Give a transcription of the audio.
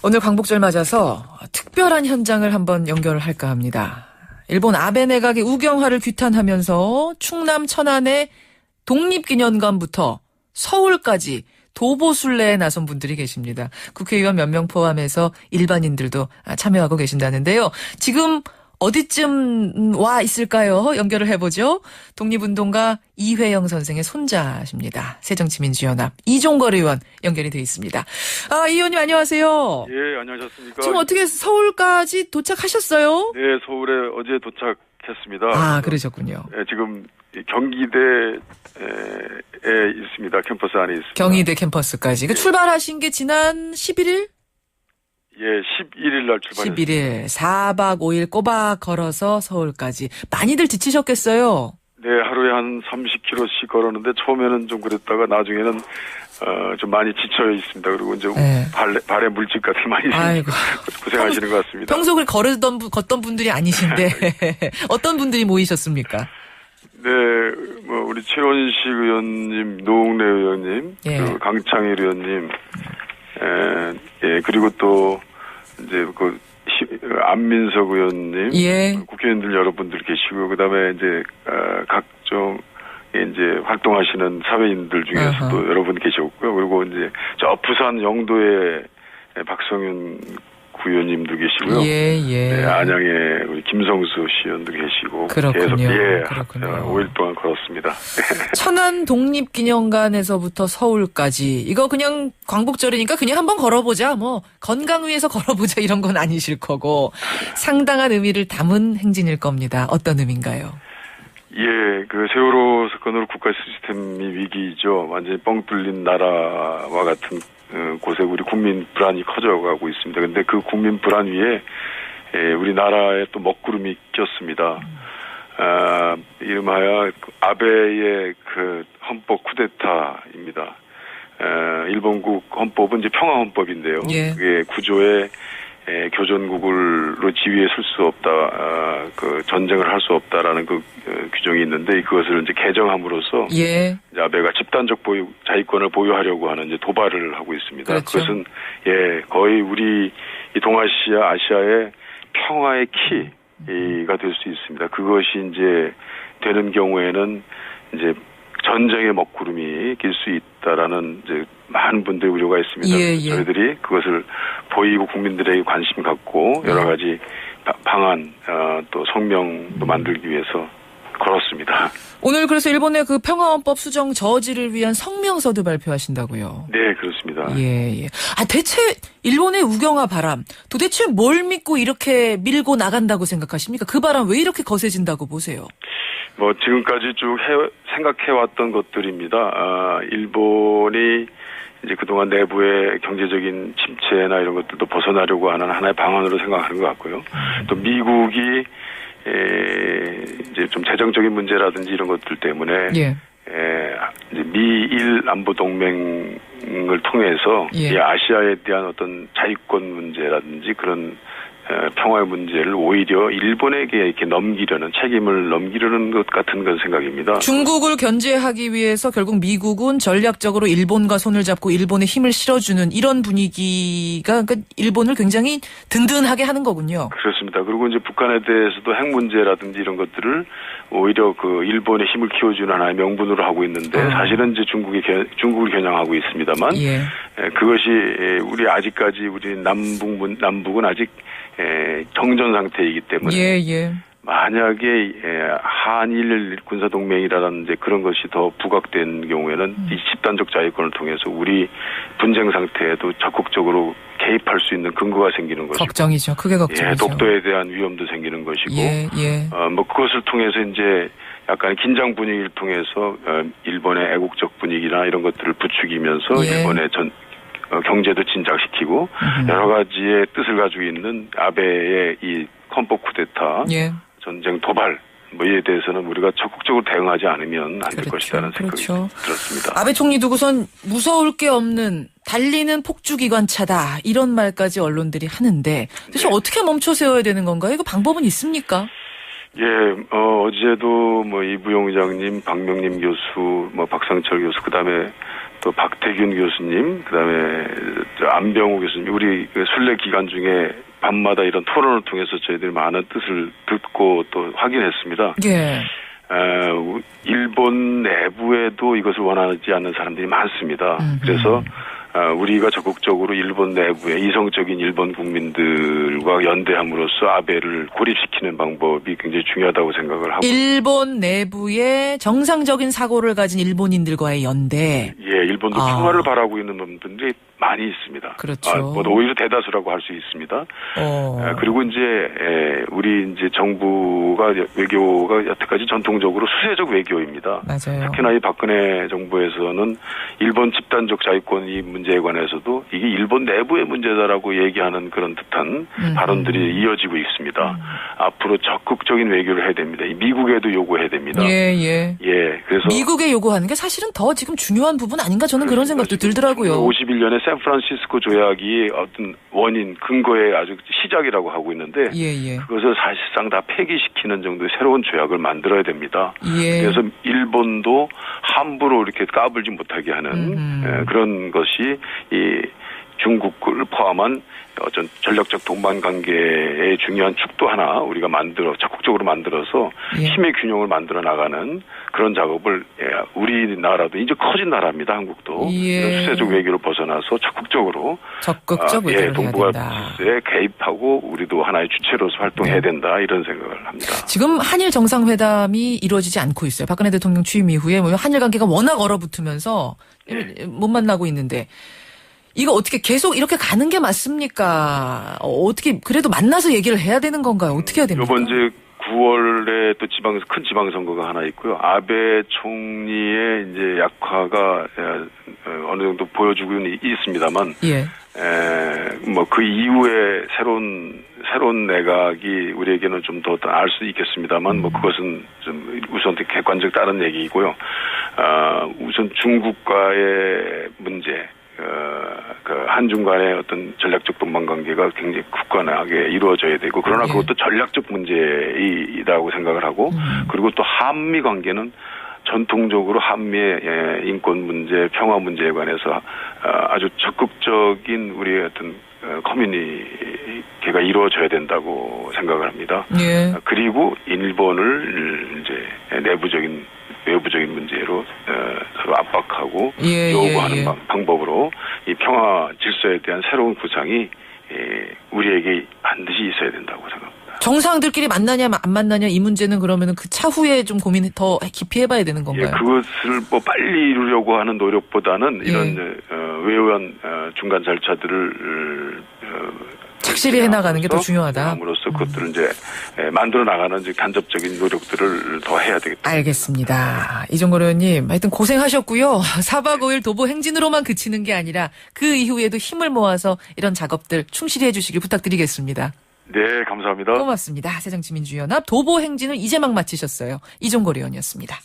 오늘 광복절 맞아서 특별한 현장을 한번 연결을 할까 합니다. 일본 아베 내각의 우경화를 규탄하면서 충남 천안의 독립기념관부터 서울까지 도보순례에 나선 분들이 계십니다. 국회의원 몇 명 포함해서 일반인들도 참여하고 계신다는데요. 지금 어디쯤 와 있을까요? 연결을 해보죠. 독립운동가 이회영 선생의 손자십니다. 새정치민주연합 이종걸 의원 연결이 돼 있습니다. 이 의원님 안녕하세요. 예, 안녕하셨습니까? 지금 어떻게 서울까지 도착하셨어요? 네, 서울에 어제 도착했습니다. 그러셨군요. 예, 지금 경기대에 있습니다. 캠퍼스 안에 있습니다. 경희대 캠퍼스까지. 예. 출발하신 게 지난 11일? 예, 11일 날 출발했습니다. 11일 4박 5일 꼬박 걸어서 서울까지. 많이들 지치셨겠어요? 네, 하루에 한 30km씩 걸었는데 처음에는 좀 그랬다가 나중에는 좀 많이 지쳐 있습니다. 그리고 이제 네. 발에 물집 같은 많이 고생하시는 것 같습니다. 평소 걷던 분들이 아니신데 어떤 분들이 모이셨습니까? 네, 우리 최원식 의원님, 노웅래 의원님, 예. 그리고 강창일 의원님, 그리고 또 이제 안민석 의원님, 예. 국회의원들 여러분들 계시고 그다음에 이제 각종 이제 활동하시는 사회인들 중에서도 어허. 여러분 계셨고요. 그리고 이제 저 부산 영도에 박성윤 구의원님도 계시고요. 예. 네, 안양에 우리 김성수 시의원도 계시고 그렇군요. 계속 그렇군요. 5일 동안 걸었습니다. 천안 독립기념관에서부터 서울까지. 이거 그냥 광복절이니까 그냥 한번 걸어보자. 뭐 건강 위해서 걸어보자 이런 건 아니실 거고 상당한 의미를 담은 행진일 겁니다. 어떤 의미인가요? 예, 그 세월호 사건으로 국가 시스템이 위기죠. 완전히 뻥 뚫린 나라와 같은 곳에 우리 국민 불안이 커져가고 있습니다. 근데 그 국민 불안 위에 우리나라에 또 먹구름이 꼈습니다. 이름하여 아베의 그 헌법 쿠데타입니다. 일본국 헌법은 이제 평화 헌법인데요. 예. 그게 구조에 교전국으로 지위에 설 수 없다, 그 전쟁을 할 수 없다라는 그 규정이 있는데 그것을 이제 개정함으로써 예. 이제 아베가 집단적 자위권을 보유하려고 하는 이제 도발을 하고 있습니다. 그렇죠. 그것은 거의 우리 이 동아시아, 아시아의 평화의 키가 될 수 있습니다. 그것이 이제 되는 경우에는 이제 전쟁의 먹구름이 낄 수 있다라는 이제 많은 분들의 우려가 있습니다. 예. 저희들이 그것을 보이고 국민들에게 관심 갖고 여러 가지 방안 또 성명도 만들기 위해서 걸었습니다. 오늘 그래서 일본의 그 평화헌법 수정 저지를 위한 성명서도 발표하신다고요? 네, 그렇습니다. 예. 대체 일본의 우경화 바람 도대체 뭘 믿고 이렇게 밀고 나간다고 생각하십니까? 그 바람 왜 이렇게 거세진다고 보세요? 지금까지 쭉 생각해왔던 것들입니다. 일본이 이제 그동안 내부의 경제적인 침체나 이런 것들도 벗어나려고 하는 하나의 방안으로 생각하는 것 같고요. 또 미국이 이제 좀 재정적인 문제라든지 이런 것들 때문에 예. 이제 미일 안보 동맹을 통해서 예. 이 아시아에 대한 어떤 자위권 문제라든지 그런 평화의 문제를 오히려 일본에게 이렇게 책임을 넘기려는 것 같은 그런 생각입니다. 중국을 견제하기 위해서 결국 미국은 전략적으로 일본과 손을 잡고 일본에 힘을 실어주는 이런 분위기가 그러니까 일본을 굉장히 든든하게 하는 거군요. 그렇습니다. 그리고 이제 북한에 대해서도 핵 문제라든지 이런 것들을 오히려 그 일본의 힘을 키워주는 하나의 명분으로 하고 있는데 사실은 이제 중국을 겨냥하고 있습니다만 예. 그것이 우리 아직까지 우리 남북은 아직 정전 상태이기 때문에 예. 만약에 한일 군사동맹이라는 이제 그런 것이 더 부각된 경우에는 이 집단적 자위권을 통해서 우리 분쟁 상태에도 적극적으로 개입할 수 있는 근거가 생기는 것이고 걱정이죠. 크게 걱정이죠. 독도에 대한 위험도 생기는 것이고 예. 그것을 통해서 이제 약간 긴장 분위기를 통해서 일본의 애국적 분위기나 이런 것들을 부추기면서 일본의 경제도 진작시키고 여러 가지의 뜻을 가지고 있는 아베의 이 헌법 쿠데타, 전쟁 도발 이에 대해서는 우리가 적극적으로 대응하지 않으면 안 될 것이라는 생각이 들었습니다. 아베 총리 두고선 무서울 게 없는 달리는 폭주기관차다 이런 말까지 언론들이 하는데 도대체 어떻게 멈춰 세워야 되는 건가요? 이거 방법은 있습니까? 어제도 이부영 의장님, 박명림 교수, 박상철 교수, 그다음에 또 박태균 교수님, 그다음에 안병우 교수님, 우리 그 순례 기간 중에 밤마다 이런 토론을 통해서 저희들이 많은 뜻을 듣고 또 확인했습니다. 예. 일본 내부에도 이것을 원하지 않는 사람들이 많습니다. 그래서 우리가 적극적으로 일본 내부에 이성적인 일본 국민들과 연대함으로써 아베를 고립시키는 방법이 굉장히 중요하다고 생각을 하고. 일본 내부에 정상적인 사고를 가진 일본인들과의 연대. 예, 일본도 평화를 바라고 있는 분들이 많이 있습니다. 그렇죠. 오히려 대다수라고 할 수 있습니다. 그리고 이제 우리 이제 정부가 외교가 여태까지 전통적으로 수세적 외교입니다. 맞아요. 특히나 이 박근혜 정부에서는 일본 집단적 자위권 이 문제에 관해서도 이게 일본 내부의 문제다라고 얘기하는 그런 듯한 발언들이 이어지고 있습니다. 앞으로 적극적인 외교를 해야 됩니다. 미국에도 요구해야 됩니다. 예. 그래서 미국에 요구하는 게 사실은 더 지금 중요한 부분 아닌가 저는 그런 생각도 들더라고요. 51년에 샌프란시스코 조약이 어떤 원인, 근거의 아주 시작이라고 하고 있는데 그것을 사실상 다 폐기시키는 정도의 새로운 조약을 만들어야 됩니다. 그래서 일본도 함부로 이렇게 까불지 못하게 하는 그런 것이 이 중국을 포함한 어떤 전략적 동반 관계의 중요한 축도 하나 우리가 적극적으로 만들어서 힘의 균형을 만들어 나가는 그런 작업을 우리나라도 이제 커진 나라입니다. 한국도 이런 수세적 외교를 벗어나서 적극적으로 외교를 동북아 해야 된다. 에 개입하고 우리도 하나의 주체로서 활동해야 된다 이런 생각을 합니다. 지금 한일 정상회담이 이루어지지 않고 있어요. 박근혜 대통령 취임 이후에 한일 관계가 워낙 얼어붙으면서 못 만나고 있는데 이거 어떻게 계속 이렇게 가는 게 맞습니까? 어떻게 그래도 만나서 얘기를 해야 되는 건가요? 어떻게 해야 됩니까? 이번 이제 9월에 또 큰 지방선거가 하나 있고요. 아베 총리의 이제 약화가 어느 정도 보여주고는 있습니다만, 그 이후에 새로운 내각이 우리에게는 좀 더 알 수 있겠습니다만, 그것은 좀 우선 객관적 다른 얘기이고요. 우선 중국과의 문제. 그 한중 간의 어떤 전략적 동반 관계가 굉장히 굳건하게 이루어져야 되고 그러나 그것도 전략적 문제이라고 생각을 하고 그리고 또 한미 관계는 전통적으로 한미의 인권 문제, 평화 문제에 관해서 아주 적극적인 우리의 어떤 커뮤니케가 이루어져야 된다고 생각을 합니다. 그리고 일본을 이제 외부적인 문제로 서로 압박하고 요구하는 방법으로 이 평화 질서에 대한 새로운 구상이 우리에게 반드시 있어야 된다고 생각합니다. 정상들끼리 만나냐 안 만나냐 이 문제는 그러면은 그 차후에 좀 고민 더 깊이 해봐야 되는 건가요? 그것을 빨리 이루려고 하는 노력보다는 이런 외연 중간 절차들을 착실히 해나가는 게 더 중요하다. 함으로써 그것들을 이제 만들어 나가는 이제 간접적인 노력들을 더 해야 되겠다. 알겠습니다. 이종걸 의원님, 하여튼 고생하셨고요. 4박 5일 도보 행진으로만 그치는 게 아니라 그 이후에도 힘을 모아서 이런 작업들 충실히 해주시길 부탁드리겠습니다. 네, 감사합니다. 고맙습니다. 새정치민주연합 도보 행진을 이제 막 마치셨어요. 이종걸 의원이었습니다.